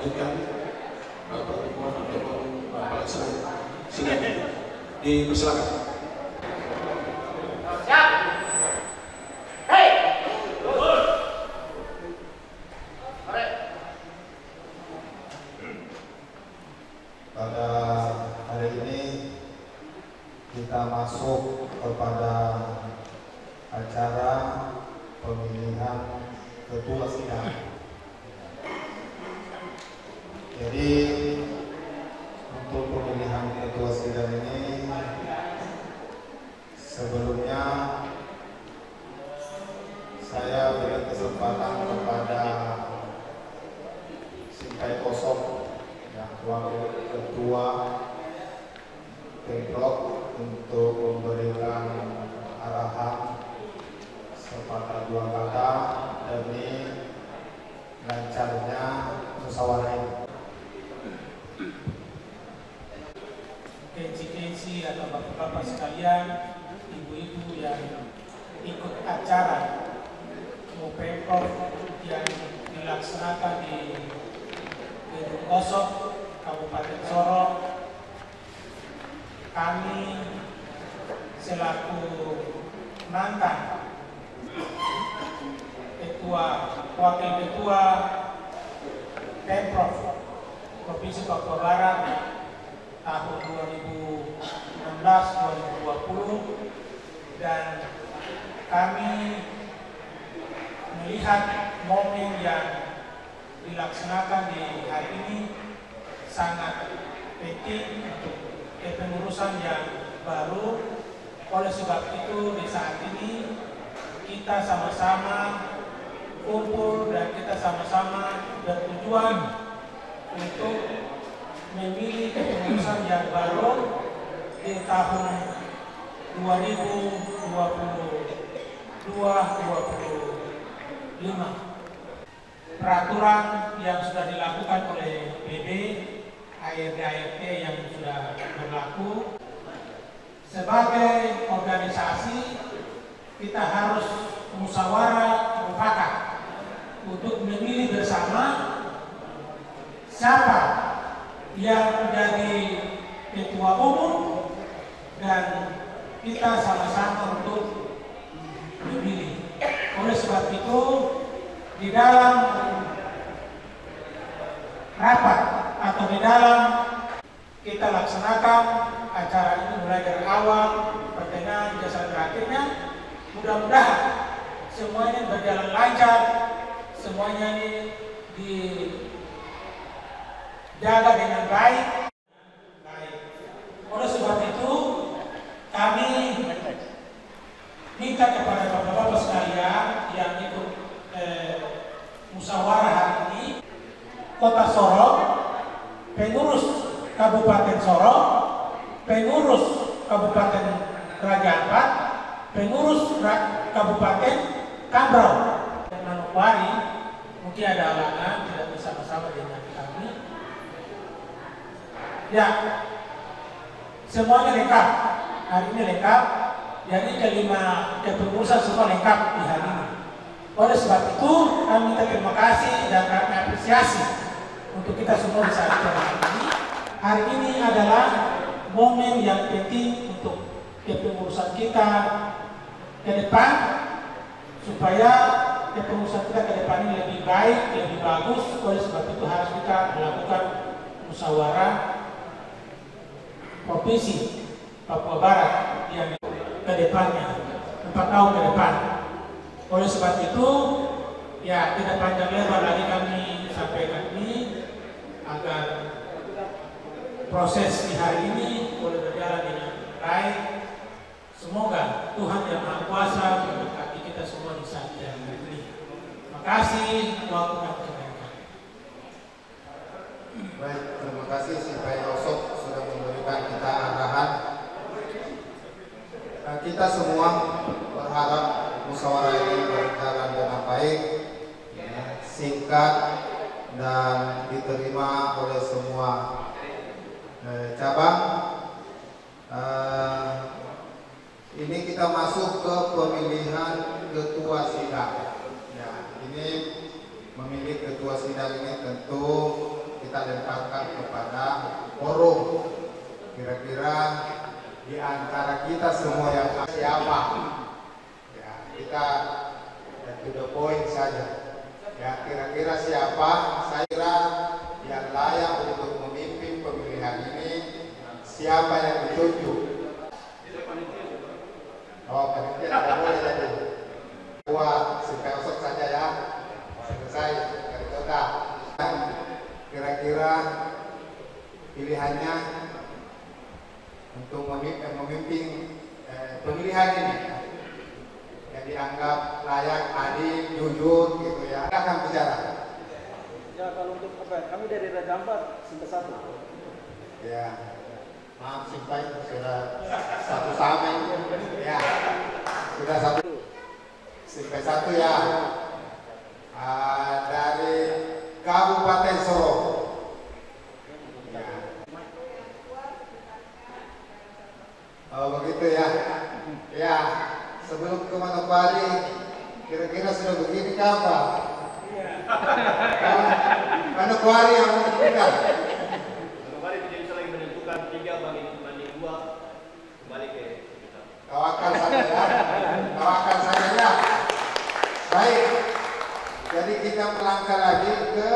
melanjutkan pertemuan ataupun pelaksanaan sidang. Dipersilakan. Pada hari ini kita masuk kepada acara pemilihan ketua sidang. Jadi untuk pemilihan ketua sidang ini sebelumnya saya beri kesempatan kepada Sintai Kosong yang wakil ketua Pemprov untuk memberikan arahan sepatah dua kata demi lancarnya musyawarah ini. Kenci-kenci atau bapak-bapak sekalian, ibu-ibu yang ikut acara Pemprov yang dilaksanakan di Gedung Kosong, Kabupaten Sorong, kami selaku mantan wakil ketua Pemprov Provinsi Papua Barat tahun 2016-2020, dan kami melihat momen yang dilaksanakan di hari ini sangat penting untuk kepengurusan yang baru. Oleh sebab itu di saat ini kita sama-sama kumpul dan kita sama-sama bertujuan untuk memilih kepengurusan yang baru di tahun 2022-2025. Peraturan yang sudah dilakukan oleh BB, ART yang sudah berlaku. Sebagai organisasi kita harus musyawarah mufakat untuk memilih bersama siapa yang menjadi ketua umum, dan kita sama-sama untuk memilih. Oleh sebab itu di dalam rapat atau di dalam kita laksanakan acara ini mulai dari awal pertengahan hingga sampai akhirnya, mudah-mudahan semuanya berjalan lancar, semuanya ini dijaga dengan baik. Oleh sebab itu kami minta kepada bapak-bapak sekalian yang ikut musyawarah hari ini, Kota Sorong, pengurus Kabupaten Sorong, pengurus Kabupaten Raja Ampat, pengurus Kabupaten Kambrau dan Manokwari, mungkin ada halangan tidak bersama-sama dengan kami. Ya, semuanya lengkap. Hari ini lengkap. Jadi kelima kepengurusan semua lengkap di hari ini. Oleh sebab itu kami minta terima kasih dan kami apresiasi untuk kita semua di saat hari ini. Hari ini adalah momen yang penting untuk kepengurusan kita ke depan, supaya kepengurusan kita ke depan ini lebih baik, lebih bagus. Oleh sebab itu harus kita melakukan musyawarah Provinsi Papua Barat yang ke depannya 4 tahun ke depan. Oleh sebab itu ya tidak panjang lebar lagi kami sampaikan ini agar proses di hari ini boleh berjalan dengan baik. Semoga Tuhan Yang Maha Kuasa memberkati kita semua di saat yang ini. Terima kasih. Waktu kami berikan. Baik, terima kasih Sintai Kosong sudah memberikan kita arahan. Kita semua berharap musyawarah ini berjalan dengan baik, singkat, dan diterima oleh semua cabang. Ini kita masuk ke pemilihan ketua sidang. Ya, ini memilih ketua sidang ini tentu kita lemparkan kepada forum. Kira-kira di antara kita semua yang siapa? Ya, kita to the point saja. Ya, kira-kira siapa? Saya kira yang layak untuk memimpin pemilihan ini, siapa yang ditunjuk? Oh, panitia tidak boleh jadi. Simpai Osok saja ya. Selesai dari kota. Kira-kira pilihannya untuk memimpin pemilihan ini yang dianggap layak, adil, jujur gitu ya. Akan bicara. Ya, kalau untuk apa? Kami dari Raja Ampat, Simpai 1. Ya. Maaf Simpai, sudah satu sama ya. Sudah satu. Simpai 1 ya. Dari Kabupaten Sorong. Ya. Oh begitu ya. Ya. Sebelum ke Manokwari, kira-kira sudah begini kah Pak? Manokwari yang menentukan. Manokwari tidak bisa lagi menentukan 3 banding 2 kembali ke kita. Tawakal saja ya. Tawakal saja ya. Baik. Jadi kita melangkah lagi ke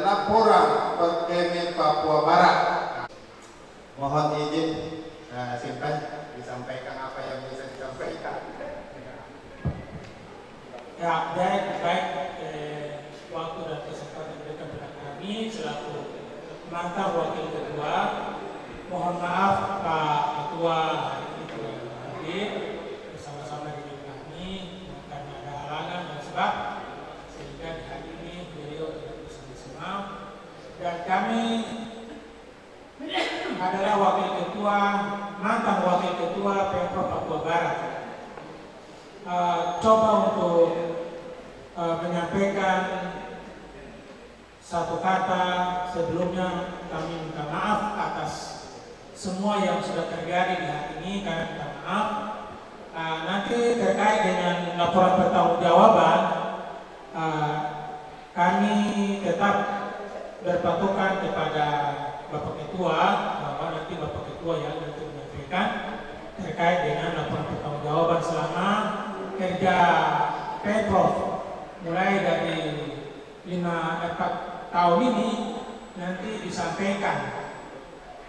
laporan Perkemen Papua Barat. Mohon izin Simpai disampaikan apa yang bisa disampaikan. Ya, baik waktu dan kesempatan diberikan kepada kami selaku mantan wakil ketua. Mohon maaf Pak Ketua hari ini tidak hadir bersama-sama dengan kami karena ada halangan dan sebab sehingga di hari ini beliau tidak bisa bersama. Dan kami adalah wakil ketua, mantan wakil ketua Pemprov Papua Barat. Coba untuk menyampaikan satu kata sebelumnya. Kami minta maaf atas semua yang sudah terjadi di hari ini. Kami minta maaf. Nanti terkait dengan laporan pertanggungjawaban, kami tetap berpatokan kepada Bapak Ketua, bahwa nanti Bapak Ketua yang nanti menyampaikan terkait dengan laporan pertanggungjawaban selama kerja Pemprov mulai dari 4 tahun ini nanti disampaikan.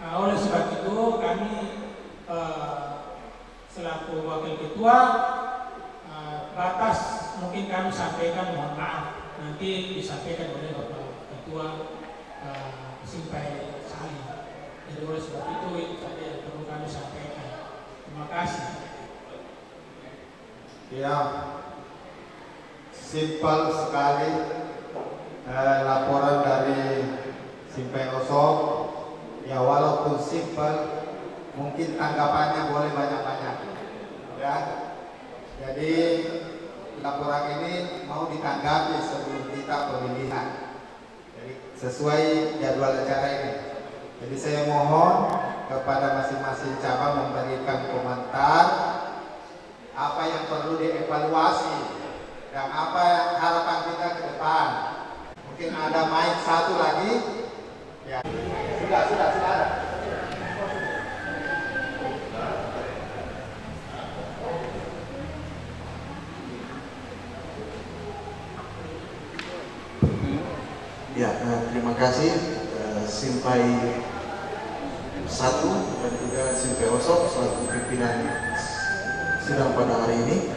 Oleh sebab itu kami selaku wakil ketua batas mungkin kami sampaikan, mohon maaf nanti disampaikan oleh Bapak Ketua Simpai Sali. Jadi oleh sebab itu tadi yang perlu kami sampaikan. Terima kasih. Ya, simpel sekali laporan dari Simpai Osok. Ya walaupun simpel, mungkin tanggapannya boleh banyak-banyak. Ya, jadi laporan ini mau ditanggapi sebelum kita pemilihan. Jadi sesuai jadwal acara ini. Jadi saya mohon kepada masing-masing cabang memberikan komentar apa yang perlu dievaluasi dan apa harapan kita ke depan. Mungkin ada mic satu lagi. Ya. Sudah ada. Ya, terima kasih Simpai 1 dan juga Simpai Osok selaku pimpinan sidang pada hari ini.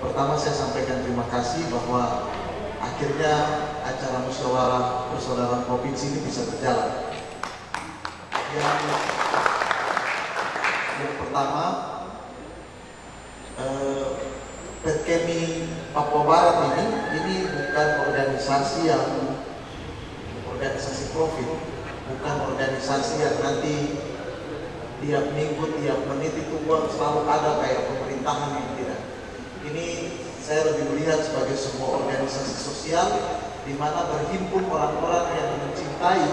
Pertama saya sampaikan terima kasih bahwa akhirnya acara musyawarah persaudaraan provinsi ini bisa berjalan. Yang pertama, Perkemen Papua Barat ini bukan organisasi profit, bukan organisasi yang nanti tiap minggu, tiap menit itu uang selalu ada kayak pemerintahan, tidak. Ini saya lebih melihat sebagai sebuah organisasi sosial di mana berhimpun orang-orang yang mencintai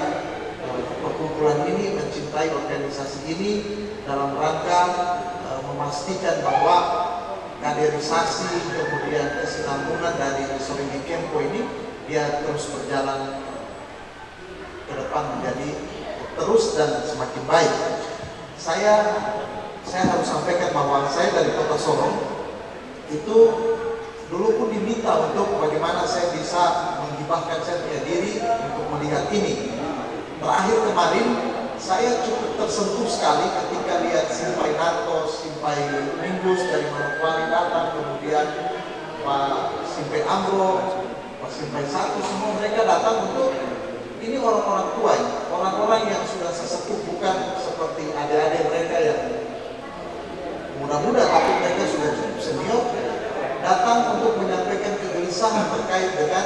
perkumpulan ini, mencintai organisasi ini dalam rangka memastikan bahwa kaderisasi kemudian kesinambungan dari Soringi Kempo ini dia terus berjalan ke depan menjadi terus dan semakin baik. Saya harus sampaikan bahwa saya dari Kota Sorong itu dulu pun diminta untuk bagaimana saya bisa menghibahkan saya punya diri untuk melihat ini. Terakhir kemarin saya cukup tersentuh sekali ketika lihat Simpai Nartos, Simpai Minggus dari Manokwari datang, kemudian Pak Simpai Ambro, Pak Simpai Satu, semua mereka datang untuk ini orang-orang tua, orang-orang yang sudah sesepuh, bukan seperti adik-adik mereka yang muda-muda, tapi mereka sudah cukup senior, datang untuk menyampaikan kegelisahan terkait dengan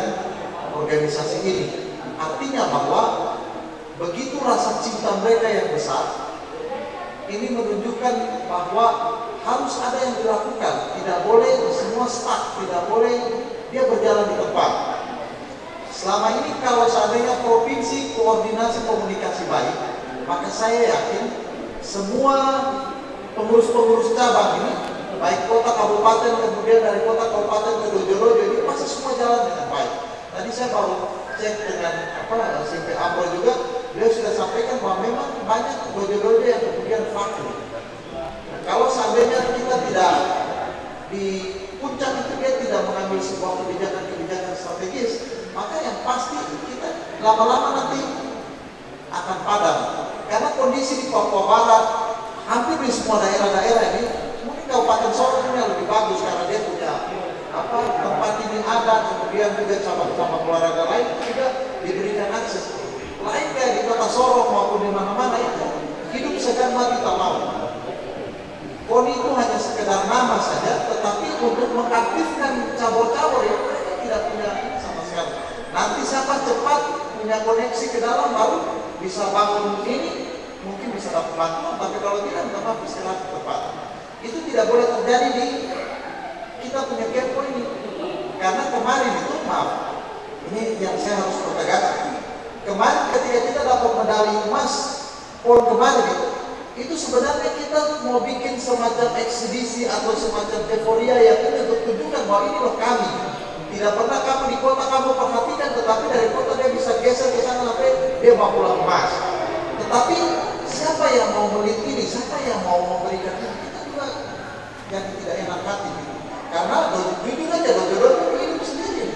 organisasi ini. Artinya bahwa begitu rasa cinta mereka yang besar, ini menunjukkan bahwa harus ada yang dilakukan. Tidak boleh semua stuck, tidak boleh dia berjalan di tempat. Selama ini kalau seandainya provinsi koordinasi komunikasi baik, maka saya yakin semua pengurus-pengurus cabang ini, baik kota kabupaten, kemudian dari kota kabupaten ke Dojo-Dojo ini pasti semua jalan dengan baik. Tadi saya baru cek dengan Simpai Ambro juga, beliau sudah sampaikan bahwa memang banyak Dojo-Dojo yang kemudian vakum. Kalau seandainya kita tidak di puncak itu dia tidak mengambil sebuah kebijakan-kebijakan strategis, maka yang pasti kita lama-lama nanti akan padam. Karena kondisi di Papua Barat, hampir di semua daerah-daerah ini, mungkin Kabupaten Sorong yang lebih bagus karena dia punya tempat ini ada, kemudian juga cabang-cabang olahraga lain juga diberikan akses. Lain kayak di Kota Sorong maupun di mana-mana itu hidup segan mati tak mau. KONI itu hanya sekedar nama saja, tetapi untuk mengaktifkan cabur-cabur yang mereka tidak punya sama sekali. Nanti siapa cepat punya koneksi ke dalam baru bisa bangun ini, mungkin bisa dapat bantuan, tapi kalau tidak memang istirahat tempat. Itu tidak boleh terjadi di kita punya Kempo ini. Karena kemarin itu, maaf, ini yang saya harus pertegas. Kemarin ketika kita dapat medali emas PON kemarin itu sebenarnya kita mau bikin semacam eksibisi atau semacam euforia yang ini untuk tunjukkan bahwa ini loh kami. Tidak pernah kamu di kota kamu perhatikan, tetapi dari kota dia bisa geser ke sana sampai dia bawa pulang emas. Tetapi siapa yang mau melihat ini? Siapa yang mau memberikan ini? Kita juga yang tidak enak hati. Karena jujur aja Dojo-Dojo hidup sendiri.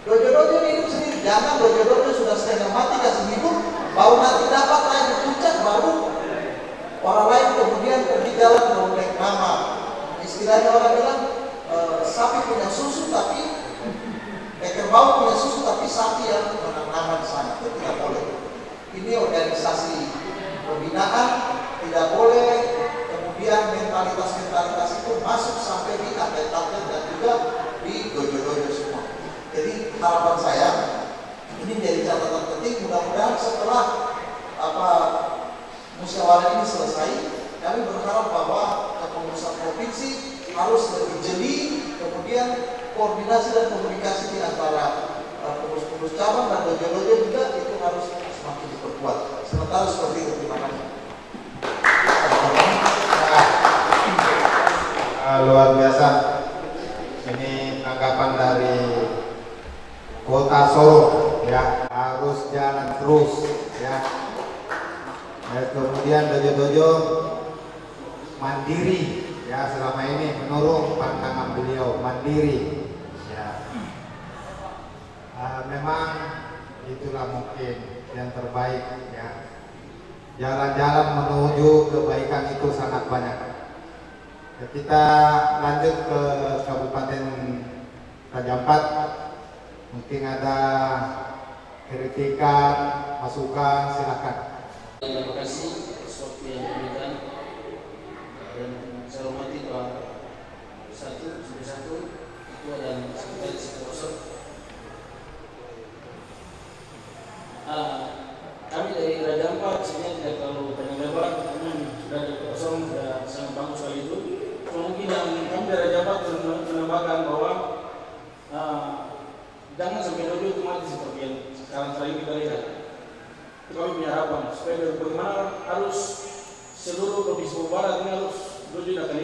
Dojo-Dojo hidup sendiri. Jangan Dojo-Dojo sudah setengah mati kasih hidup, baru nanti dapat naik ke puncak, baru orang lain kemudian pergi jalan menaik nama. Istilahnya orang bilang sapi punya susu tapi kerbau punya susu tapi sapi yang menang nama di sana. Itu tidak boleh. Ini organisasi pembinaan, tidak boleh kemudian mentalitas itu masuk sampai di atlet-atlet dan juga di Dojo-Dojo semua. Jadi harapan saya ini menjadi catatan penting. Mudah-mudahan setelah musyawarah ini selesai, kami berharap bahwa kepengurusan provinsi harus lebih jeli, kemudian koordinasi dan komunikasi di antara pengurus-pengurus cabang dan Dojo-Dojo juga itu harus semakin diperkuat. Sementara seperti itu, terima kasih. Luar biasa. Ini tanggapan dari Kota Sorong, ya, harus jalan terus, ya. Dan kemudian Dojo-Dojo mandiri, ya, selama ini menurut pandangan beliau mandiri, ya. Memang itulah mungkin yang terbaik, ya. Jalan-jalan menuju kebaikan itu sangat banyak. Ya, kita lanjut ke Kabupaten Raja Ampat. Mungkin ada kritikan, masukan, silakan. Terima kasih atas waktu yang diberikan, dan saya hormati Pak Satu, Ketua dan Sekretaris Kepulauan. Kami dari Raja Ampat sebenarnya tidak terlalu panjang lebar, karena sudah ada kosong, sudah sangat bagus sekali itu. Mungkin yang kami dari Raja Ampat menambahkan bahwa jangan sampai Dojo itu mati seperti yang sekarang sering kita lihat. Itu kami punya harapan supaya bagaimana harus seluruh provinsi Papua Barat ini harus Dojo akan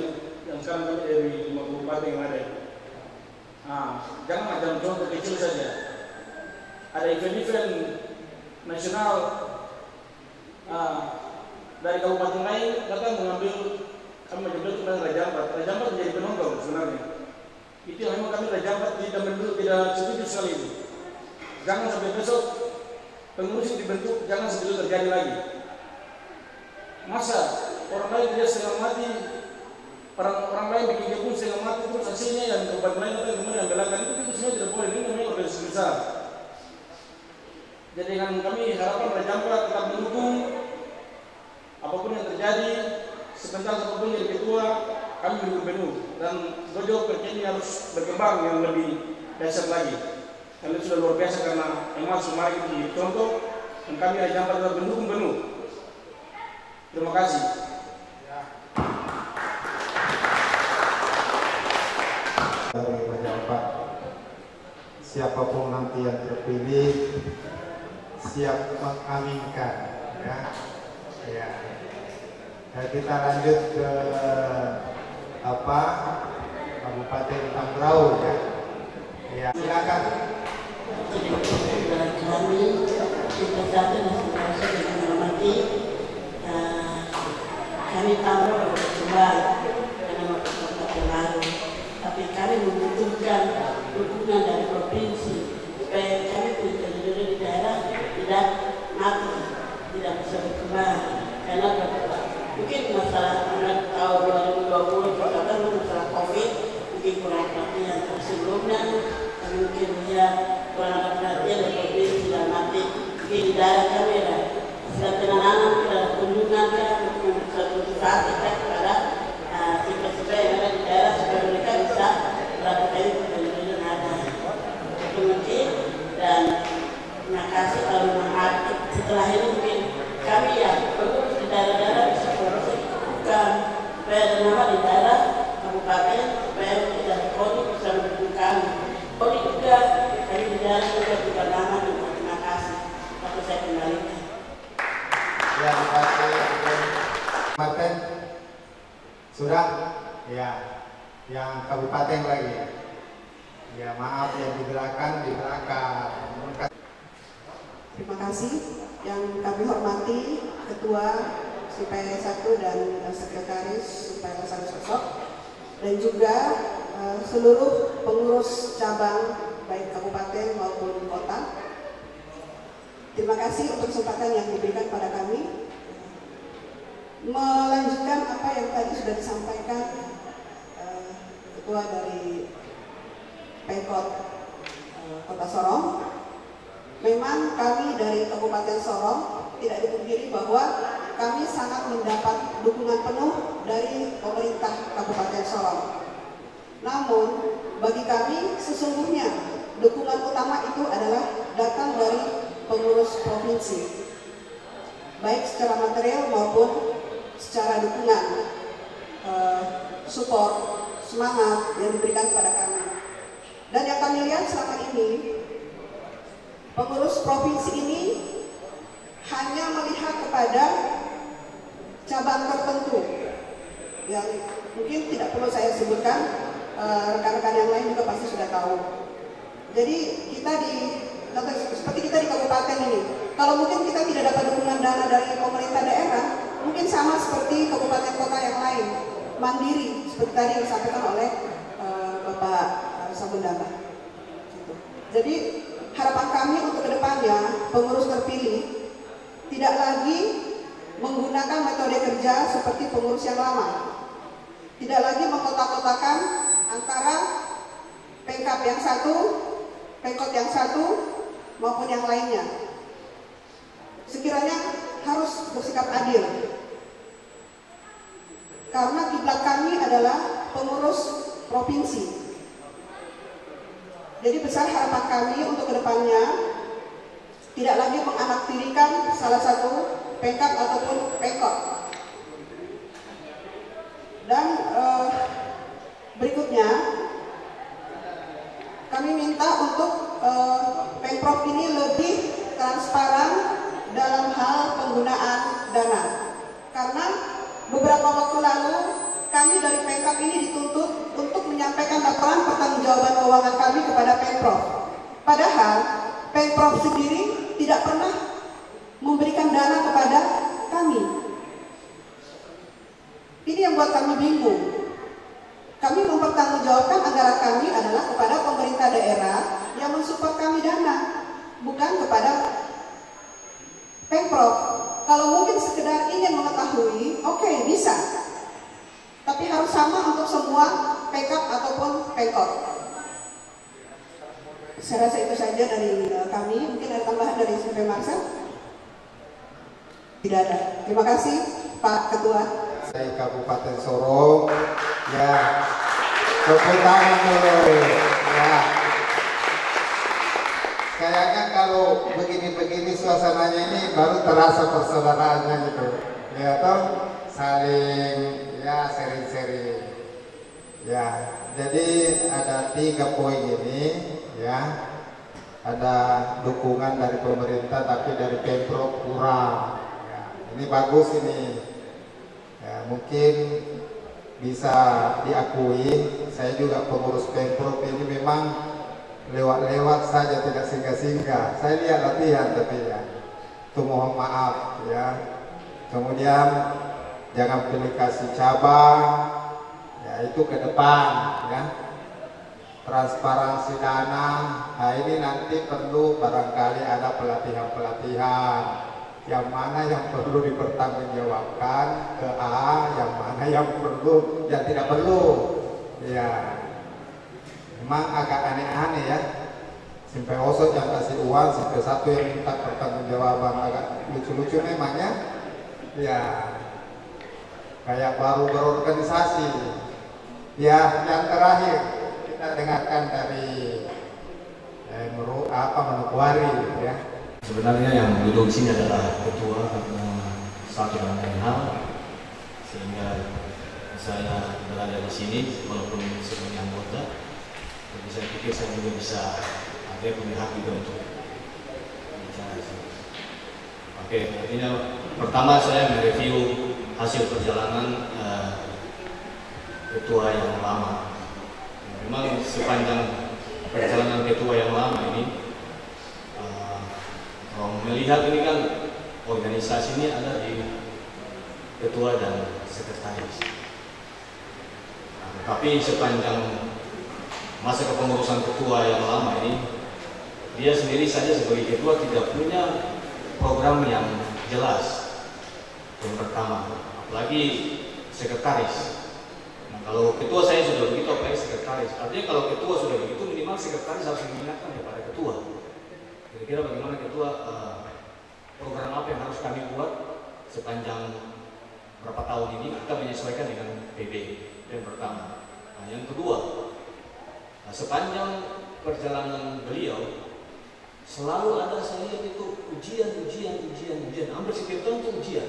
yang sekarang kami dari 5 kabupaten yang ada. Jangan macam contoh kecil saja. Ada event-event nasional dari kabupaten lain datang mengambil kami menjemput ke Raja Ampat. Raja Ampat menjadi penonton sebenarnya. Itu yang memang kami Raja Ampat tidak setuju sekali itu. Jangan sampai besok pengurus yang dibentuk, jangan sampai itu terjadi lagi. Masa orang lain dia setengah mati, orang lain bikin kebun setengah mati, terus hasilnya yang kabupaten lain atau kemudian belakangan itu semua tidak boleh. Ini namanya organisasi besar. Jadi dengan kami harapan Raja Ampat tetap mendukung apapun yang terjadi, sebentar apapun jadi ketua, kami mendukung penuh. Dan dojo kerja ini harus berkembang yang lebih dasar lagi. Karena itu sudah luar biasa karena memang Sumari itu contoh dan kami Raja Ampat tetap mendukung penuh. Terima kasih. Dari Raja Ampat, siapapun nanti yang terpilih siap mengaminkan, ya. Dan kita lanjut ke Kabupaten Tambrau, ya. Silakan. Kami kita satu masing-masing dengan menghormati kami tahu kembali karena waktu lalu, tapi kami membutuhkan dukungan dari provinsi supaya kami duduk di daerah tidak mati, tidak bisa berkembang karena mungkin masalah tahun 2020 kita kan masalah COVID mungkin kurang perhatian sebelumnya. Mungkin dia kurang ada perhatian dari provinsi dan nanti mungkin di daerah kami ada hasil penanganan, ada kunjungan untuk satu motivasi kepada siswa-siswa yang ada di daerah supaya mereka bisa melakukan pendidikan yang ada. Itu mungkin dan terima kasih kalau memang setelah ini mungkin kami ya pengurus di daerah-daerah bisa bukan supaya ada nama di daerah kabupaten supaya kita koni bisa mendukung kami. Koni juga kami di daerah juga nama dan terima kasih. Aku saya kembalikan. Ya, terima kasih. Kabupaten sudah, ya. Yang kabupaten lagi. Ya, maaf yang di belakang. Terima kasih yang kami hormati Ketua SIPAE 1 dan Sekretaris SIPAE 1 Sosok dan juga seluruh pengurus cabang baik kabupaten maupun kota. Terima kasih untuk kesempatan yang diberikan pada kami melanjutkan apa yang tadi sudah disampaikan Ketua dari Pemkot Kota Sorong. Memang kami dari Kabupaten Sorong tidak dipungkiri bahwa kami sangat mendapat dukungan penuh dari pemerintah Kabupaten Sorong. Namun bagi kami sesungguhnya dukungan utama itu adalah datang dari pengurus provinsi, baik secara material maupun secara dukungan, support, semangat yang diberikan kepada kami. Dan yang kami lihat selama ini, pengurus provinsi ini hanya melihat kepada cabang tertentu yang mungkin tidak perlu saya sebutkan, rekan-rekan yang lain juga pasti sudah tahu. Jadi seperti kita di kabupaten ini, kalau mungkin kita tidak dapat dukungan dana dari pemerintah daerah, mungkin sama seperti kabupaten kota yang lain, mandiri seperti tadi yang disampaikan oleh Bapak Sabundaba. Jadi harapan kami untuk kedepannya pengurus terpilih tidak lagi menggunakan metode kerja seperti pengurus yang lama, tidak lagi mengkotak-kotakan antara Pemkap yang satu, Pemkot yang satu maupun yang lainnya. Sekiranya harus bersikap adil, karena kiblat kami adalah pengurus provinsi. Jadi besar harapan kami untuk kedepannya tidak lagi menganaktirikan salah satu Pemkap ataupun Pemkot. Dan berikutnya kami minta untuk Pemprov ini lebih transparan dalam hal penggunaan dana. Karena beberapa waktu lalu kami dari Pemkab ini dituntut untuk menyampaikan laporan pertanggungjawaban keuangan kami kepada Pemprov. Padahal Pemprov sendiri tidak pernah memberikan dana kepada kami. Ini yang buat kami bingung. Kami mempertanggungjawabkan anggaran kami adalah kepada pemerintah daerah yang mensupport kami dana, bukan kepada Pemprov. Kalau mungkin sekedar ingin mengetahui, oke, bisa. Tapi harus sama untuk semua Pemkab ataupun Pemkot. Saya rasa itu saja dari kami. Mungkin ada tambahan dari SMP Marcel? Tidak ada. Terima kasih Pak Ketua. Saya Kabupaten Sorong, ya, tepuk tangan dulu, ya. Kayaknya kalau begini-begini suasananya ini baru terasa persaudaraannya gitu, ya toh, saling, ya, sharing-sharing, ya. Jadi ada 3 poin ini, ya. Ada dukungan dari pemerintah, tapi dari Pemprov kurang. Ya, ini bagus ini. Ya, mungkin bisa diakui, saya juga pengurus Pemprov ini memang lewat-lewat saja, tidak singgah-singgah. Saya lihat latihan tapi ya, itu mohon maaf ya. Kemudian jangan pilih kasih cabang, ya itu ke depan ya. Transparansi dana, nah ini nanti perlu barangkali ada pelatihan-pelatihan. Yang mana yang perlu dipertanggungjawabkan ke A, yang mana yang perlu, yang tidak perlu. Ya, memang agak aneh-aneh ya. Sampai osot yang kasih uang, sampai satu yang minta pertanggungjawaban, agak lucu-lucu memangnya. Ya, kayak baru berorganisasi. Ya, yang terakhir kita dengarkan dari Manokwari ya. Sebenarnya yang duduk di sini adalah ketua karena satu dan lain hal, sehingga saya berada di sini walaupun sebagai anggota. Tapi saya pikir saya juga bisa punya hak juga untuk bicara di sini. Oke, artinya pertama saya mereview hasil perjalanan ketua yang lama. Memang sepanjang perjalanan ketua yang lama ini, melihat ini kan organisasi ini ada di ketua dan sekretaris. Nah, tapi sepanjang masa kepengurusan ketua yang lama ini, dia sendiri saja sebagai ketua tidak punya program yang jelas. Yang pertama, apalagi sekretaris. Nah, kalau ketua saya sudah begitu, apalagi sekretaris. Artinya kalau ketua sudah begitu, minimal sekretaris harus mengingatkan kepada ketua. Kira-kira bagaimana ketua, program apa yang harus kami buat sepanjang berapa tahun ini, kita menyesuaikan dengan PB. Yang pertama. Nah, yang kedua, sepanjang perjalanan beliau selalu ada saya lihat itu ujian, hampir setiap tahun itu ujian.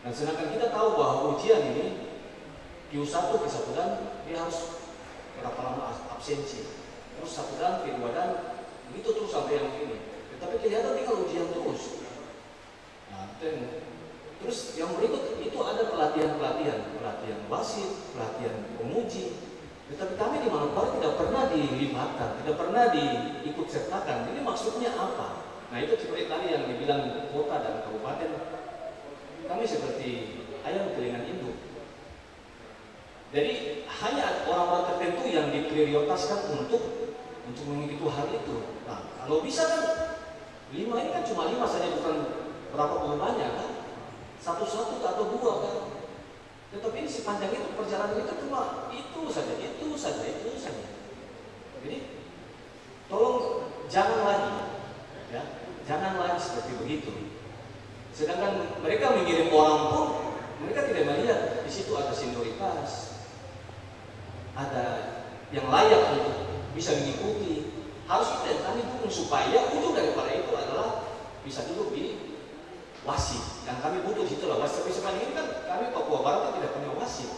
Dan sedangkan kita tahu bahwa ujian ini Q1 ke 1 dan dia harus berapa lama absensi, terus 1 dan Q2 dan itu terus sampai yang ini. Tapi kelihatan dia kalau ujian terus. Nah, terus yang berikut itu ada pelatihan wasit, pelatihan penguji. Tetapi kami di Manokwari tidak pernah dilibatkan, tidak pernah diikut sertakan. Ini maksudnya apa? Nah, itu seperti tadi yang dibilang kota dan kabupaten, kami seperti ayam telinga induk. Jadi hanya orang-orang tertentu yang diprioritaskan untuk mengikuti hal itu. Nah, kalau bisa kan 5 ini kan cuma 5 saja, bukan berapa puluh banyak kan, 1 atau 2 kan. Tetapi ini sepanjang itu perjalanan itu cuma itu saja. Jadi tolong jangan lagi seperti begitu. Sedangkan mereka mengirim orang pun mereka tidak melihat di situ ada senioritas, ada yang layak untuk bisa mengikuti. Harus kita yang kami dukung supaya ujung daripada itu adalah bisa duduk di wasit. Yang kami butuh di situ lah wasit. Tapi sepanjang ini kan kami Papua Barat tidak punya wasit.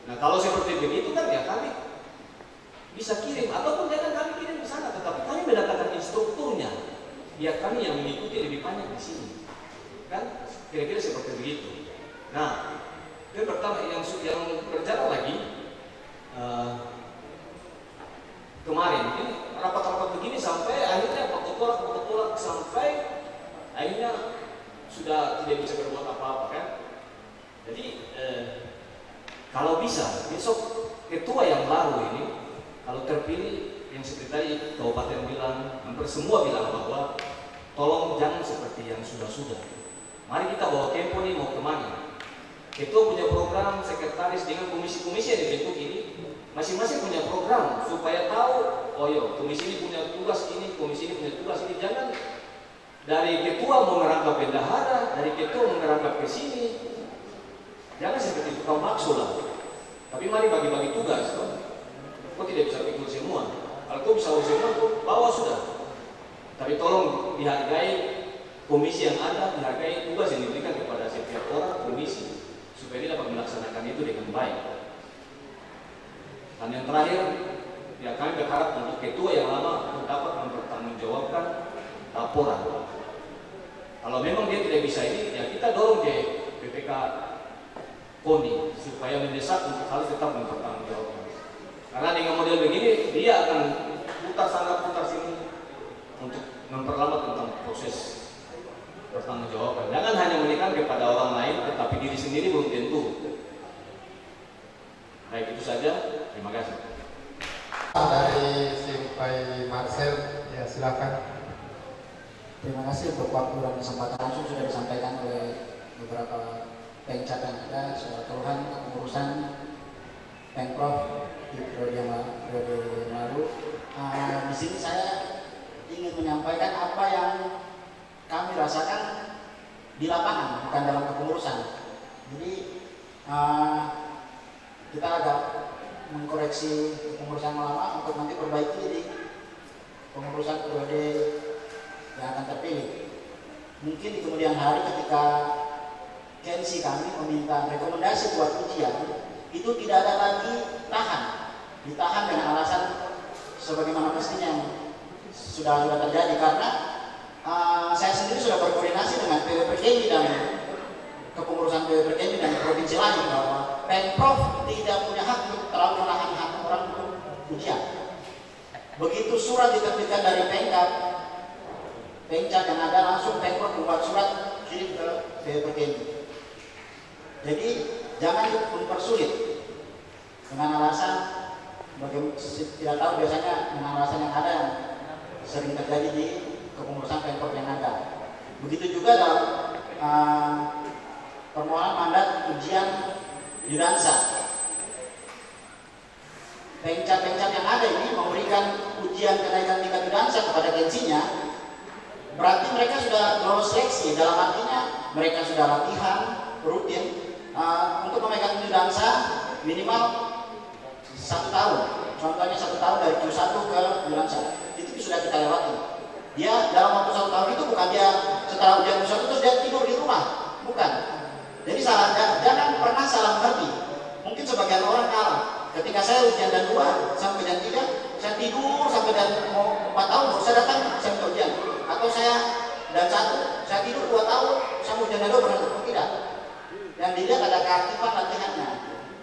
Nah, kalau seperti begitu kan ya kami bisa kirim ataupun jangan kami kirim ke sana, tetapi kami mendatangkan instrukturnya biar kami yang mengikuti lebih banyak di sini. Kan kira-kira seperti begitu. Nah, Itu pertama yang berjalan lagi kemarin ini rapat-rapat begini sampai akhirnya protokol sampai akhirnya sudah tidak bisa berbuat apa-apa kan. Jadi kalau bisa besok ketua yang baru ini kalau terpilih yang seperti tadi kabupaten bilang, hampir semua bilang bahwa tolong jangan seperti yang sudah-sudah. Mari kita bawa Kempo ini mau kemana? Ketua punya program, sekretaris dengan komisi-komisi yang dibentuk ini masing-masing punya program supaya tahu, oh yo komisi ini punya tugas ini, komisi ini punya tugas ini. Jangan dari ketua mau merangkap bendahara, dari ketua mau merangkap ke sini. Jangan seperti tukang bakso lah. Tapi mari bagi-bagi tugas. Kau tidak bisa pikul semua. Kalau kau bisa semua, kau bawa sudah. Tapi tolong dihargai komisi yang ada, dihargai tugas yang diberikan kepada setiap orang komisi supaya dia dapat melaksanakan itu dengan baik. Dan yang terakhir, ya kami berharap untuk ketua yang lama untuk dapat mempertanggungjawabkan laporan. Kalau memang dia tidak bisa ini, ya kita dorong ke PPK Koni supaya mendesak untuk harus tetap mempertanggungjawabkan. Karena dengan model begini dia akan putar sana putar sini untuk memperlambat tentang proses pertanggungjawaban. Jangan hanya menekan kepada orang lain, tetapi diri sendiri belum tentu. Baik, itu saja. Terima kasih. Dari Simpai Marcel, ya silakan. Terima kasih untuk waktu dan kesempatan langsung sudah disampaikan oleh beberapa pengcat yang ada soal keluhan kepengurusan Pemprov di periode yang lalu. Di sini saya ingin menyampaikan apa yang kami rasakan di lapangan, bukan dalam kepengurusan. Jadi kita agak mengkoreksi kepengurusan lama untuk nanti perbaiki di pengurusan periode yang akan terpilih. Mungkin di kemudian hari ketika Kensi kami meminta rekomendasi buat ujian, itu tidak ada lagi ditahan dengan alasan sebagaimana mestinya yang sudah terjadi, karena saya sendiri sudah berkoordinasi dengan PWPKMI dan kepengurusan PWPKMI dan provinsi lain bahwa Pemprov tidak punya hak untuk terlalu menahan hak orang untuk ujian. Begitu surat diterbitkan dari Pengcat yang ada, langsung Pemprov membuat surat kirim ke PWPKMI. Jadi jangan mempersulit dengan alasan tidak tahu biasanya dengan alasan yang ada yang sering terjadi di kepengurusan Pemprov yang ada. Begitu juga dalam permohonan mandat ujian Yudansa. Pengcat-pengcat yang ada ini memberikan ujian kenaikan tingkat Yudansa kepada Kensinya, berarti mereka sudah lolos seleksi, dalam artinya mereka sudah latihan rutin untuk memegang Yudansa minimal 1 tahun. Contohnya 1 tahun dari Q1 ke Yudansa, itu sudah kita lewati. Dia dalam waktu 1 tahun itu bukan dia setelah ujian Q1 terus dia tidur di rumah, bukan. Jadi jangan pernah salah mengerti. Mungkin sebagian orang kalah. Ketika saya ujian dan 2 sampai dan 3, saya tidur sampai dan 4 tahun baru saya datang saya ujian. Atau saya dan 1, saya tidur 2 tahun sampai ujian dan 2 berhenti. Tidak. Yang dilihat ada keaktifan latihannya.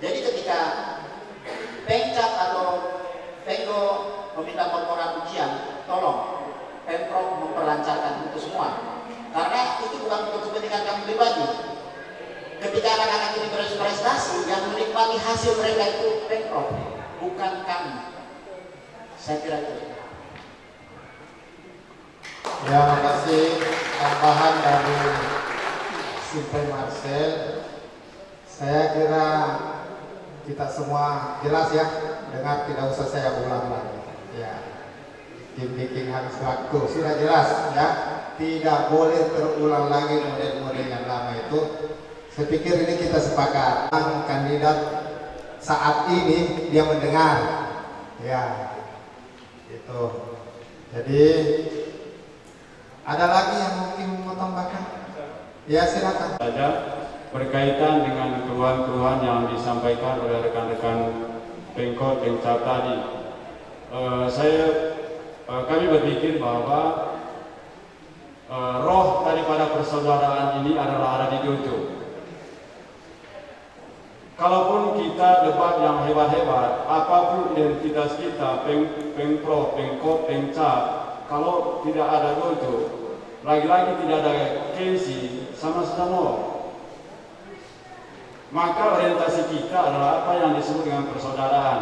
Jadi ketika Pengcat atau Penggo meminta permohonan ujian, tolong Pemprov memperlancarkan itu semua. Karena itu bukan untuk kepentingan kami pribadi. Ketika anak-anak ini berprestasi, yang menikmati hasil mereka itu Pemprov, bukan kami. Saya kira itu. Ya, makasih tambahan dari Simpai Marcel. Saya kira kita semua jelas ya, dengar tidak usah saya ulang lagi. Ya, bikin habis waktu sudah jelas ya, tidak boleh terulang lagi model-model yang lama itu. Saya pikir ini kita sepakat. Kandidat saat ini dia mendengar, ya, itu. Jadi ada lagi yang mungkin mau tambahkan? Ya silakan. Saja berkaitan dengan keluhan-keluhan yang disampaikan oleh rekan-rekan Pengkot Pengcat tadi. Kami berpikir bahwa roh daripada persaudaraan ini adalah ada di Dojo. kalaupun kita debat yang hebat-hebat, apapun identitas kita, Pemprov, Pemkot, Pemcap, kalau tidak ada gojo, lagi-lagi tidak ada Kensi, sama-sama nol. Maka orientasi kita adalah apa yang disebut dengan persaudaraan.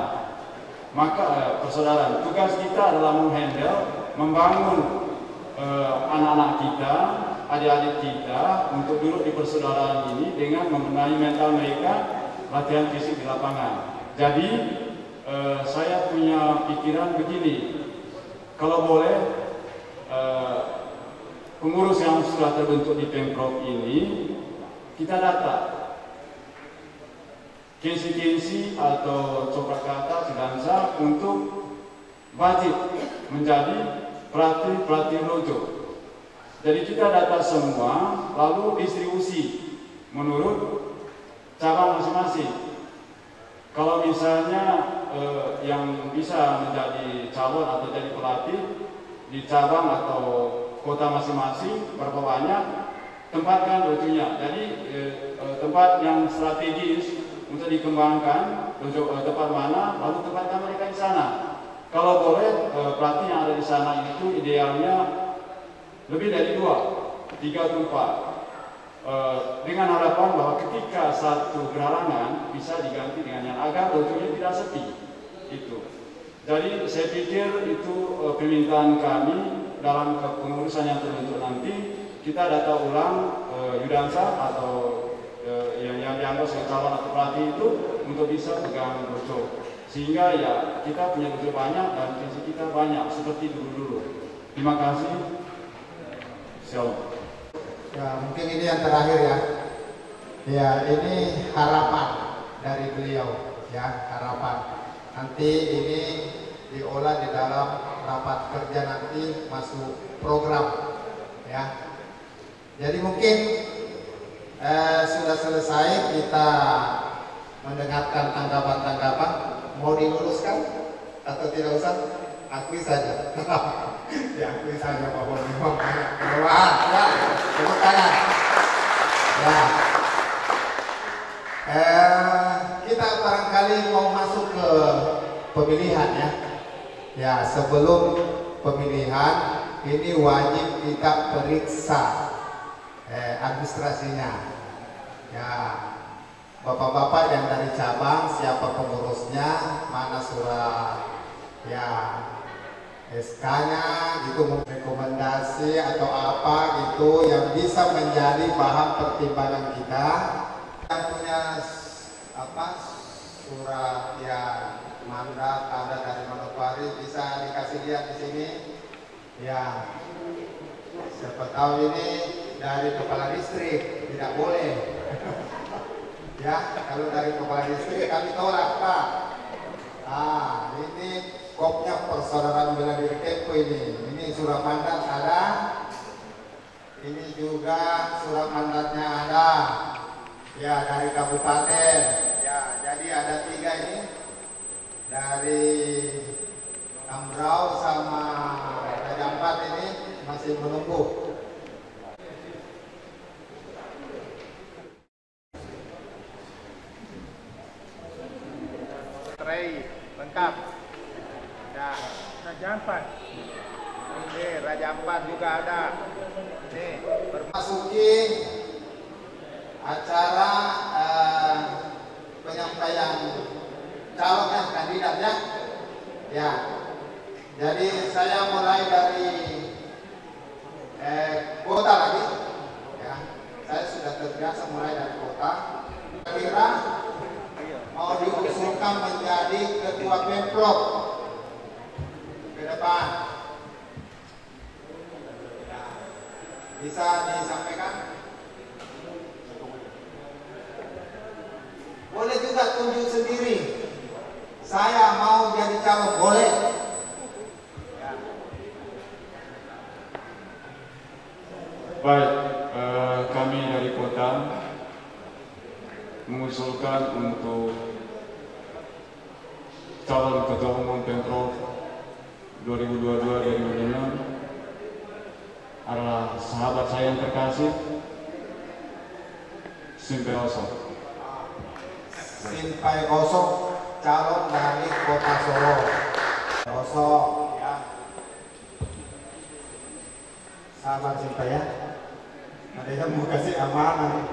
Maka persaudaraan, tugas kita adalah menghandle, membangun anak-anak kita, adik-adik kita untuk duduk di persaudaraan ini dengan membenahi mental mereka, latihan fisik di lapangan. Jadi saya punya pikiran begini, kalau boleh pengurus yang sudah terbentuk di Pemprov ini kita data Kensi atau Coklat Kata, Sudansa untuk wajib menjadi pelatih lojo. Jadi kita data semua, lalu distribusi menurut cabang masing-masing. Kalau misalnya yang bisa menjadi calon atau jadi pelatih di cabang atau kota masing-masing, berapa banyak, tempatkan lojonya. Jadi tempat yang strategis untuk dikembangkan, tempat mana, lalu tempatkan mereka di sana. Kalau boleh, pelatih yang ada di sana itu idealnya lebih dari 2, 3 tempat. Dengan harapan bahwa ketika satu gerarangan bisa diganti dengan yang agar lojonya tidak sepi. Itu. Jadi saya pikir itu permintaan kami dalam kepengurusan yang terbentuk nanti, kita data ulang Yudansa atau yang dianggap sebagai calon atau pelatih itu untuk bisa pegang lojo. Sehingga ya kita punya lojo banyak dan visi kita banyak seperti dulu-dulu. Terima kasih. Shalom. Ya, mungkin ini yang terakhir ya. Ya, ini harapan dari beliau ya, harapan. Nanti ini diolah di dalam rapat kerja nanti masuk program ya. Jadi mungkin sudah selesai kita mendengarkan tanggapan-tanggapan. Mau diluruskan atau tidak usah? Akui saja. Diakui saja bahwa memang banyak kelemahan. Ya, tepuk tangan. Ya. Kita barangkali mau masuk ke pemilihan ya. Ya, sebelum pemilihan ini wajib kita periksa administrasinya. Ya, bapak-bapak yang dari cabang, siapa pengurusnya, mana surat ya SK-nya, itu rekomendasi atau apa gitu yang bisa menjadi bahan pertimbangan kita. Yang punya apa surat ya mandat ada dari Manokwari bisa dikasih lihat di sini. Ya, siapa tahu ini dari kepala distrik, tidak boleh. Ya, kalau dari kepala distrik kami tolak Pak. Nah, ini kopnya Persaudaraan Bela Diri Tempo ini. Ini surat mandat ada. Ini juga surat mandatnya ada. Ya, dari kabupaten. Ya, jadi ada 3 ini. Dari Ambrau sama Raja Ampat ini masih menunggu. Lengkap. Nah, Raja Ampat. Ini Raja Ampat juga ada. Nih, memasuki acara penyampaian calonnya kandidatnya. Ya. Jadi saya mulai dari kota lagi. Ya. Saya sudah terbiasa mulai dari kota. Kira mau diusulkan menjadi ketua Pemprov ke depan. Bisa disampaikan? Boleh juga tunjuk sendiri. Saya mau jadi calon, boleh. Baik, kami dari kota mengusulkan untuk calon ketua umum Pemprov 2022-2026 adalah sahabat saya yang terkasih, Simpeoso. Simpai Osok, calon dari Kota Solo. Osok, ya. Sabar Simpai ya. Ada yang mau kasih amanah.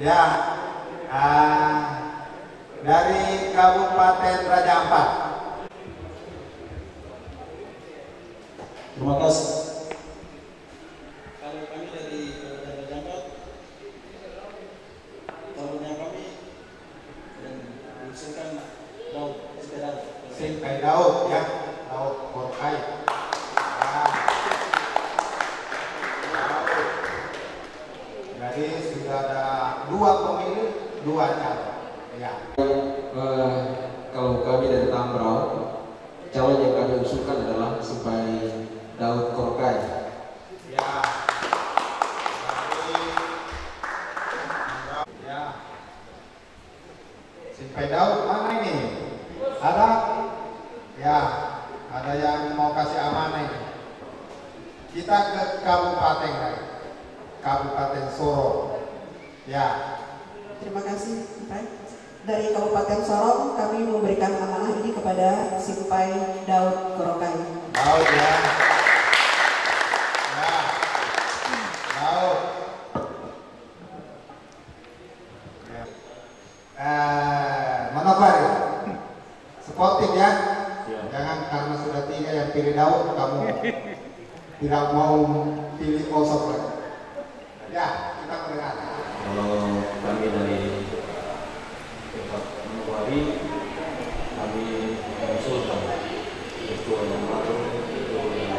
Ya, dari Kabupaten Raja Ampat. Terima kasih. Kalau kami dari Raja Ampat, calonnya kami dan mengusulkan Daud Sepeda. Simpai Daud ya, Daud Korkai. Jadi sudah ada 2 pemilih, 2 calon. Ya. Kalau kami dari Tambrau, calon yang kami usulkan adalah Simpai Daud Korkai. Ya. Ya. Simpai Daud mana ini? Ada? Ya, ada yang mau kasih amanah ini. Kita ke Kabupaten lagi. Kabupaten Sorong. Ya. Terima kasih, Simpai. Dari Kabupaten Sorong, kami memberikan amanah ini kepada Simpai Daud Korkai. Daud ya. Ya. Daud. Ya. Manokwari. Sportif ya. Jangan karena sudah 3 yang pilih Daud, kamu tidak mau pilih Osok lagi. Ya, kita mendengar. Kalau kami dari Manokwari, kami mengusulkan ketua yang baru itu yang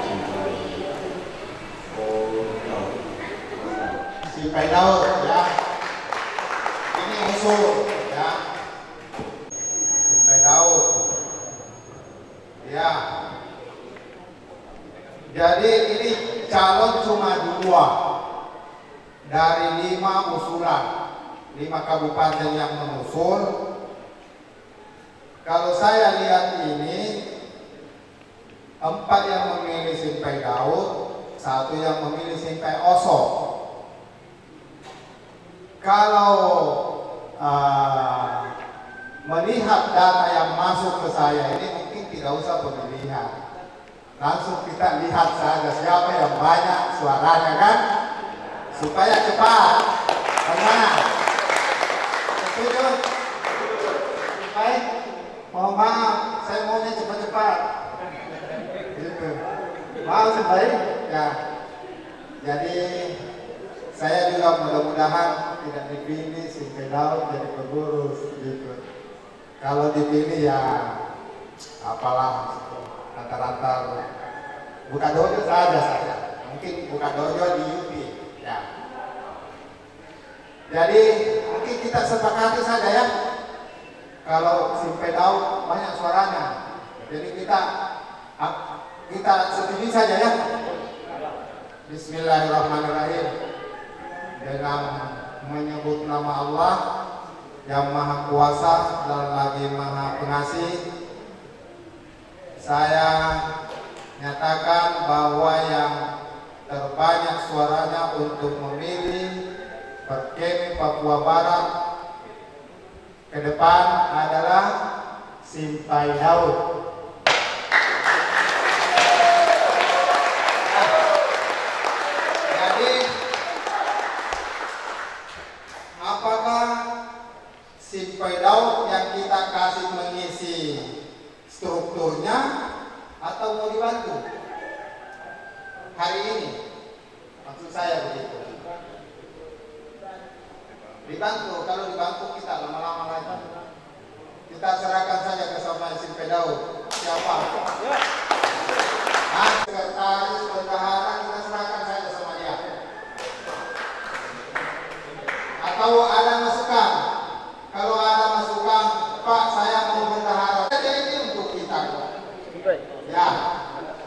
Simpai Daud ya. Ini usul ya. Simpai Daud. Ya. Jadi ini calon cuma 2 dari 5 usulan, 5 kabupaten yang mengusul. Kalau saya lihat ini 4 yang memilih Simpai Daud, 1 yang memilih Simpai Osok. Kalau melihat data yang masuk ke saya ini mungkin tidak usah pemilihan, langsung kita lihat saja siapa yang banyak suaranya kan, supaya cepat. Bagaimana? Setuju? Baik. Mohon maaf, saya maunya cepat-cepat. Gitu. Maaf sebaik. Ya. Jadi saya juga mudah-mudahan tidak dipilih Simpai Daud jadi pengurus gitu. Kalau dipilih ya apalah rata-rata buka dojo saja. Mungkin buka dojo di UPI. Ya. Jadi mungkin kita sepakati saja ya. Kalau Simpai Daud banyak suaranya, jadi kita setuju saja ya. Bismillahirrahmanirrahim. Dengan menyebut nama Allah yang Maha Kuasa dan lagi Maha Pengasih, saya nyatakan bahwa yang terbanyak suaranya untuk memilih Perkemi Papua Barat ke depan adalah Simpai Daud. Jadi apakah Simpai Daud yang kita kasih mengisi strukturnya atau mau dibantu hari ini? Maksud saya begitu. Dibantu, kalau dibantu kita lama-lama lagi. Kita serahkan saja ke sama Simpai Daud. Siapa? Sekretaris bendahara kita serahkan saja sama dia. Atau ada masukan? Kalau ada masukan, Pak saya mau bendahara. Jadi ini untuk kita. Ya,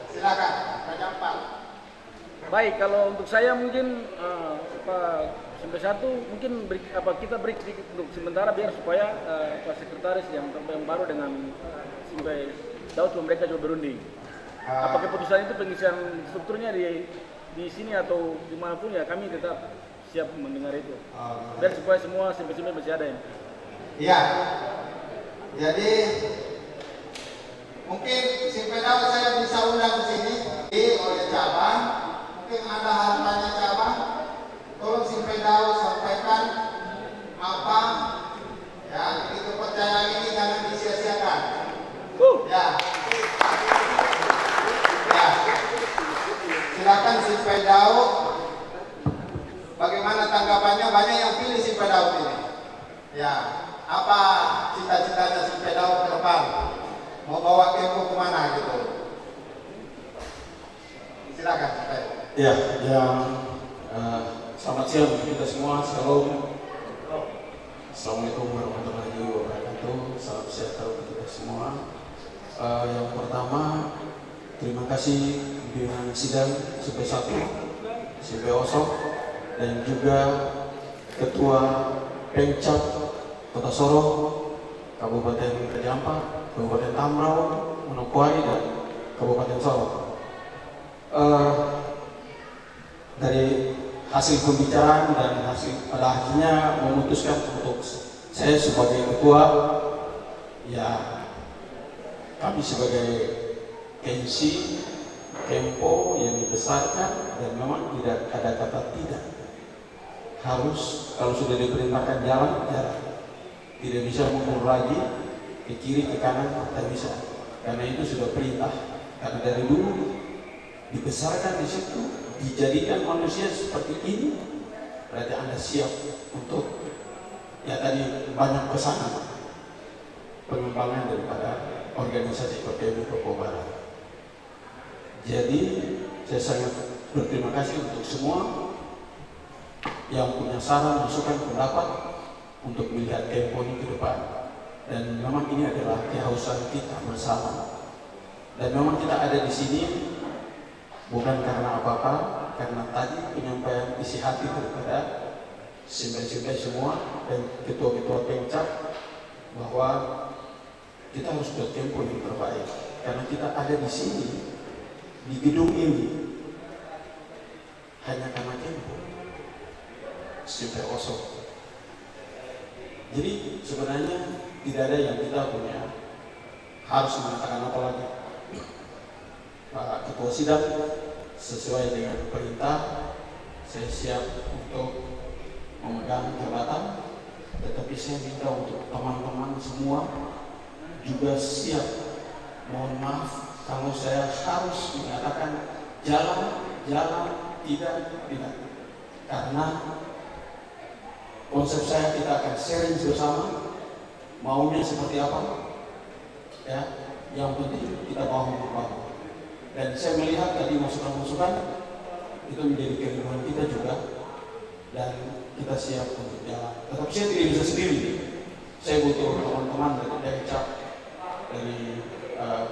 silakan. Raja Ampat. Baik, kalau untuk saya mungkin Pak Simpai 1 mungkin kita beri sedikit untuk sementara biar supaya Pak Sekretaris yang baru dengan Simpai Daud mereka juga berunding. Apakah keputusan itu pengisian strukturnya di sini atau dimanapun ya kami tetap siap mendengar itu. Biar supaya semua simpel-simpel masih ada ini. Iya. Jadi mungkin Simpedau saya bisa undang ke sini oleh cabang. Mungkin ada harapannya cabang. Tolong Simpedau sampaikan apa ya, jadi kepercayaan ini jangan disia-siakan. Ya. Ya. Silakan Simpedau. Bagaimana tanggapannya? Banyak yang pilih Simpedau ini. Ya. Apa cita-citanya Simpedau ke depan? Mau bawa Kempo kemana gitu? Silakan. Ya, selamat siang kita semua. Shalom. Assalamualaikum warahmatullahi wabarakatuh. Salam sejahtera untuk kita semua. Yang pertama, terima kasih pimpinan sidang CP1, CP Osok, dan juga Ketua Pemcap Kota Sorong, Kabupaten Raja Ampat, Kabupaten Tambrau, Manokwari, dan Kabupaten Sorong. Dari hasil pembicaraan dan pada akhirnya memutuskan untuk saya sebagai ketua, ya kami sebagai Kensi, Kempo yang dibesarkan, dan memang tidak ada kata tidak. Harus kalau sudah diperintahkan jalan, jalan. Tidak bisa mundur lagi ke kiri ke kanan, tidak bisa. Karena itu sudah perintah. Karena dari dulu dibesarkan di situ, dijadikan manusia seperti ini, berarti Anda siap untuk ya tadi banyak pesanan pengembangan daripada organisasi PPMI Papua Barat. Jadi saya sangat berterima kasih untuk semua yang punya saran, masukan, pendapat untuk melihat Kempo ini ke depan. Dan memang ini adalah kehausan kita bersama. Dan memang kita ada di sini bukan karena apa-apa, karena tadi penyampaian isi hati daripada simpai-simpai semua dan ketua-ketua Pemcap bahwa kita harus buat Kempo yang terbaik. Karena kita ada di sini, di gedung ini, hanya karena Kempo, Simpai Osok. Jadi sebenarnya tidak ada yang kita punya harus mengatakan apa lagi. Pak Ketua Sidang, sesuai dengan perintah, saya siap untuk memegang jabatan, tetapi saya minta untuk teman-teman semua juga siap. Mohon maaf kalau saya harus mengatakan jalan, tidak. Karena konsep saya kita akan sharing bersama, maunya seperti apa, ya. Yang penting kita bahu-bahu. Dan saya melihat tadi masukan-masukan itu menjadi kerinduan kita juga, dan kita siap untuk jalan. Tetapi saya tidak bisa sendiri. Saya butuh teman-teman dari Pemcap, dari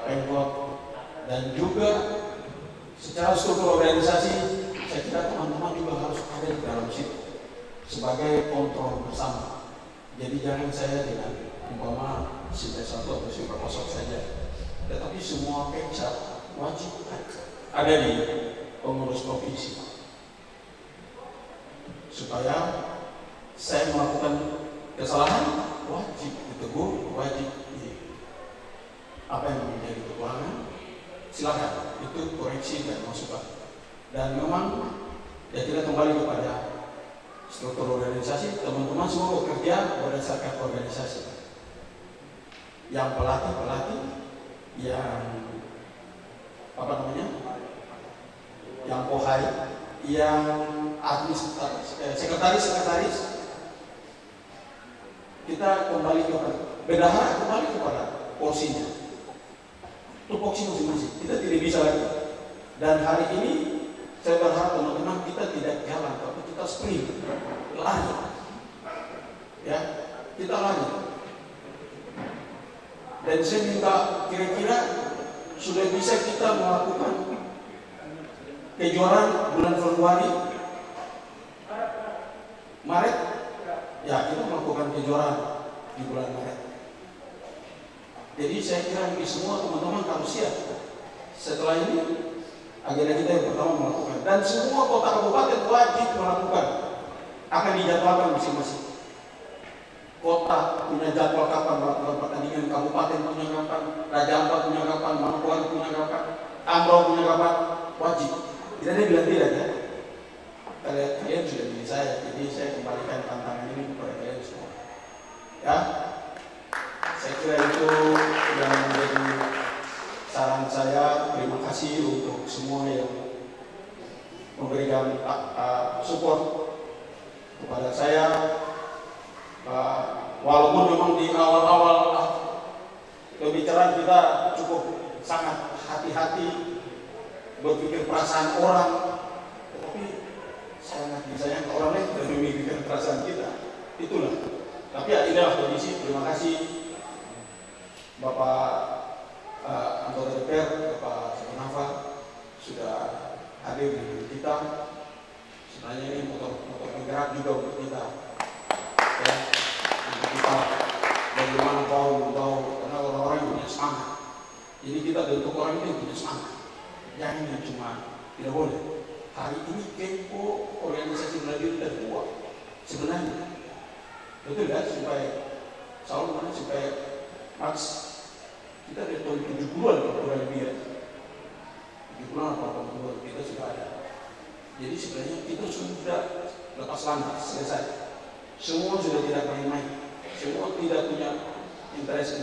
Pemkot, dan juga secara struktur organisasi. Saya kira teman-teman juga harus ada di dalam situ sebagai kontrol bersama. Jadi jangan saya dengan umpama Simpai 1 atau Simpai Osok saja, tetapi semua Pemcap wajib ada di pengurus provinsi, supaya saya melakukan kesalahan wajib ditegur, wajib apa yang menjadi kekurangan silakan itu koreksi dan masukan. Dan memang ya kita kembali kepada struktur organisasi. Teman-teman semua bekerja berdasarkan organisasi. Yang pelatih, yang apa namanya, yang pohai, yang sekretaris, kita kembali kepada bendahara, kembali kepada porsinya, tupoksi masing-masing. Kita tidak bisa lagi. Dan hari ini saya berharap teman-teman kita tidak jalan, tapi kita sprint, lari, ya, kita lari. Dan saya minta kira-kira sudah bisa kita melakukan kejuaraan bulan Februari, Maret, ya kita melakukan kejuaraan di bulan Maret. Jadi saya kira ini semua teman-teman harus siap. Setelah ini agenda kita yang pertama melakukan, dan semua kota kabupaten wajib melakukan akan dijadwalkan masing-masing. Kota punya jadwal kapan melakukan pertandingan, kabupaten punya kapan, Raja Ampat punya kapan, Manokwari punya kapan, Tambrau punya kapan, wajib. Tidak ada bilang tidak ya. Kalian sudah pilih saya, jadi saya kembalikan tantangan ini kepada kalian semua. Ya, saya kira itu yang menjadi saran saya. Terima kasih untuk semua yang memberikan support kepada saya. Walaupun memang di awal-awal pembicaraan kita cukup sangat hati-hati berpikir perasaan orang, tetapi sangat disayang orang lain tidak memikirkan perasaan kita. Itulah. Tapi inilah kondisi. Terima kasih Bapak anggota DPR, Bapak Sekenafa sudah hadir di kita. Sebenarnya ini motor penggerak juga untuk kita. Ya, untuk kita bagaimana membawa karena orang-orang yang punya semangat. Jadi kita bentuk orang ini yang punya semangat. Jangan cuma tidak boleh. Hari ini Kempo organisasi bela-diri dan kuat sebenarnya. Betul ya, supaya supaya Max kita dari tahun 70-an kurang lebih ya. 70-an atau 80-an kita sudah ada. Jadi sebenarnya kita sudah lepas landas, selesai. Semua sudah tidak main-main. Semua tidak punya interest.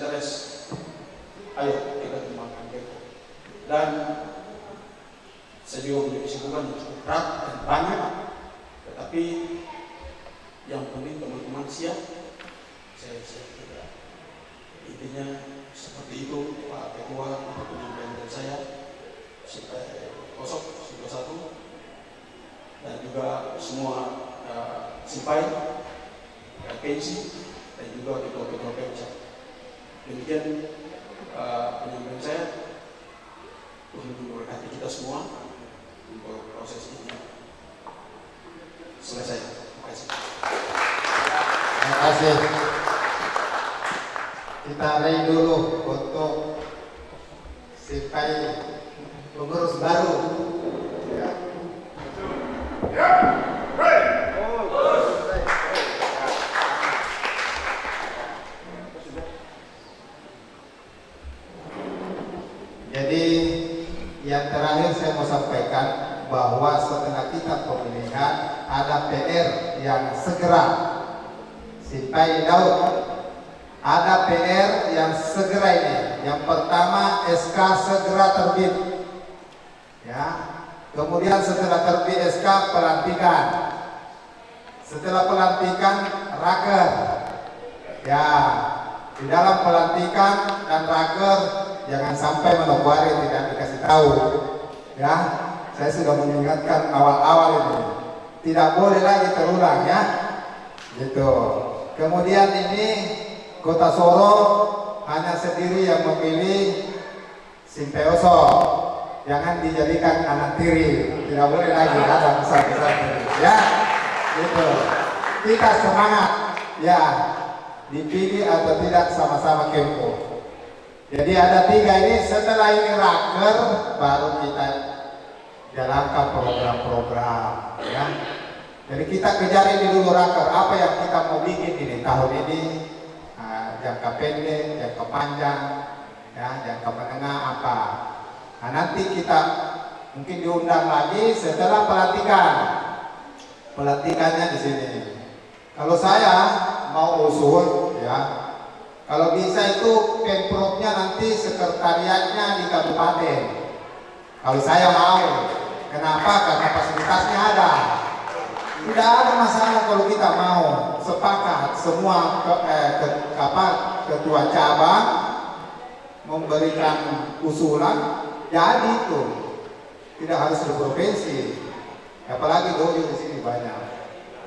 Ayo kita kembangkan Kempo. Dan saya juga punya kesibukan yang cukup berat dan banyak, tetapi yang penting teman-teman siap, saya siap juga. Intinya seperti itu Pak Ketua untuk penyampaian dari saya sampai kosong sudah satu dan juga semua Sipai, pensi dan juga ketua-ketua pensi. Demikian penyampaian saya. Tuhan memberkati kita semua untuk proses ini. Selesai. Terima kasih. Terima kasih. Kita raih dulu untuk Sipai pengurus baru. Ya. Jadi yang terakhir saya mau sampaikan bahwa setelah kita pemilihan ada PR yang segera Sipai Daud, ada PR yang segera ini. Yang pertama SK segera terbit, ya. Kemudian setelah terbit SK pelantikan, setelah pelantikan raker, ya. Di dalam pelantikan dan raker jangan sampai Manokwari tidak dikasih tahu, ya. Saya sudah mengingatkan awal-awal ini, tidak boleh lagi terulang, ya. Gitu. Kemudian ini Kota Soro hanya sendiri yang memilih Simpeoso, jangan dijadikan anak tiri, tidak boleh lagi ada besar-besar, ya. Gitu. Kita semangat, ya. Dipilih atau tidak sama-sama Kempo. Jadi ada 3 ini, setelah ini raker baru kita jalankan program-program, ya. Jadi kita kejar ini dulu raker, apa yang kita mau bikin ini tahun ini, jangka pendek, jangka panjang, ya, jangka menengah apa. Nah, nanti kita mungkin diundang lagi setelah pelantikan. Pelantikannya di sini. Kalau saya mau usul, ya, kalau bisa itu Pemprovnya nanti sekretariatnya di kabupaten. Kalau saya mau, kenapa? Karena fasilitasnya ada. Tidak ada masalah kalau kita mau sepakat semua ketua cabang memberikan usulan, jadi itu tidak harus di provinsi. Apalagi dojo di sini banyak,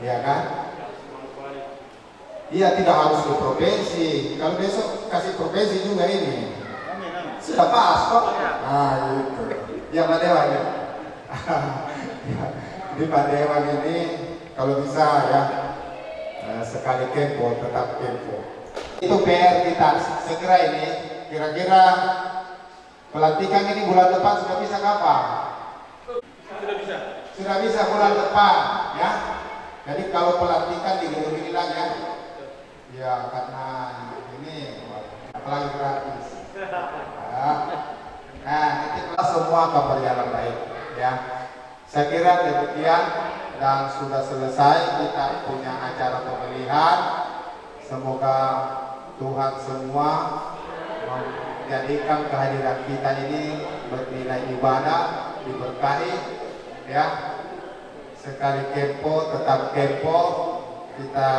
ya kan? Iya, tidak harus di provinsi. Kalau besok kasih provinsi juga ini. Sudah pas kok. Nah, itu. Ya Pak Dewan ya. Di Pak Dewan ini kalau bisa ya sekali Kempo tetap Kempo. Itu PR kita segera ini. Kira-kira pelantikan ini bulan depan sudah bisa kapan? Sudah bisa. Sudah bisa bulan depan, ya. Jadi kalau pelantikan di gedung ini lagi ya, ya karena ini apalagi gratis. Nah, nanti kita semua akan berjalan baik ya. Saya kira demikian dan sudah selesai kita punya acara pemilihan. Semoga Tuhan semua menjadikan kehadiran kita ini bernilai ibadah, diberkahi ya. Sekali kepo tetap kepo. Kita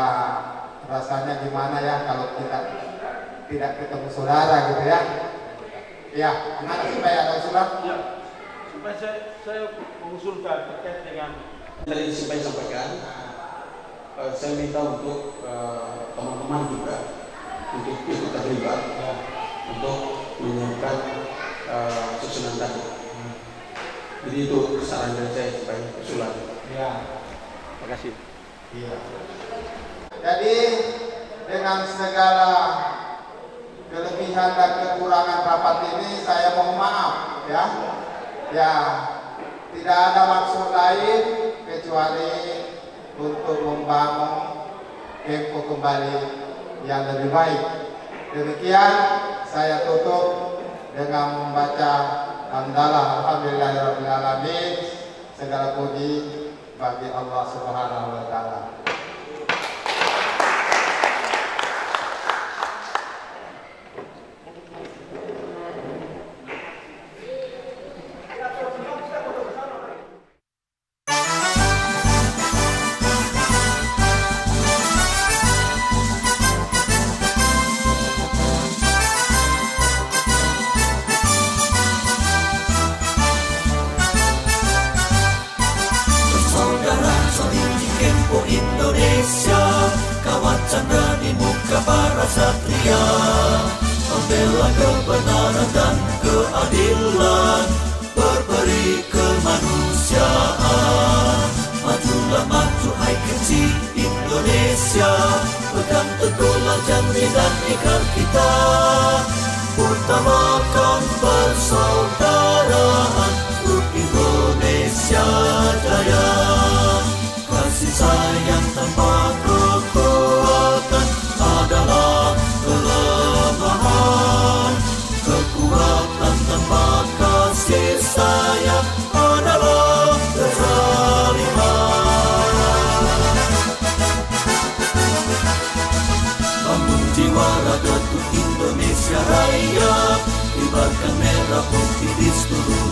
rasanya gimana ya kalau kita tidak ketemu saudara gitu ya. Ya, gimana supaya ada usulan? Ya, supaya saya mengusulkan terkait dengan tadi supaya sampaikan, saya minta untuk teman-teman juga untuk ikut terlibat untuk menyiapkan susunan tadi. Jadi itu saran dari saya supaya usulan. Ya, terima kasih. Iya. Jadi dengan segala kelebihan dan kekurangan rapat ini saya mohon maaf ya. Ya, tidak ada maksud lain kecuali untuk membangun Kempo kembali yang lebih baik. Demikian saya tutup dengan membaca hamdalah alhamdulillahirabbil alamin. Segala puji bagi Allah Subhanahu wa taala. Satria membela kebenaran dan keadilan, berberi kemanusiaan. Majulah maju hai kecil Indonesia, pegang teguhlah janji dan ikrar kita, utamakan persaudaraan untuk Indonesia jaya. Kasih sayang tanpa kekuatan adalah kelemahan, kekuatan tanpa kasih sayang adalah kezaliman. Bangun jiwa raga untuk Indonesia Raya, kibarkan merah putih di seluruh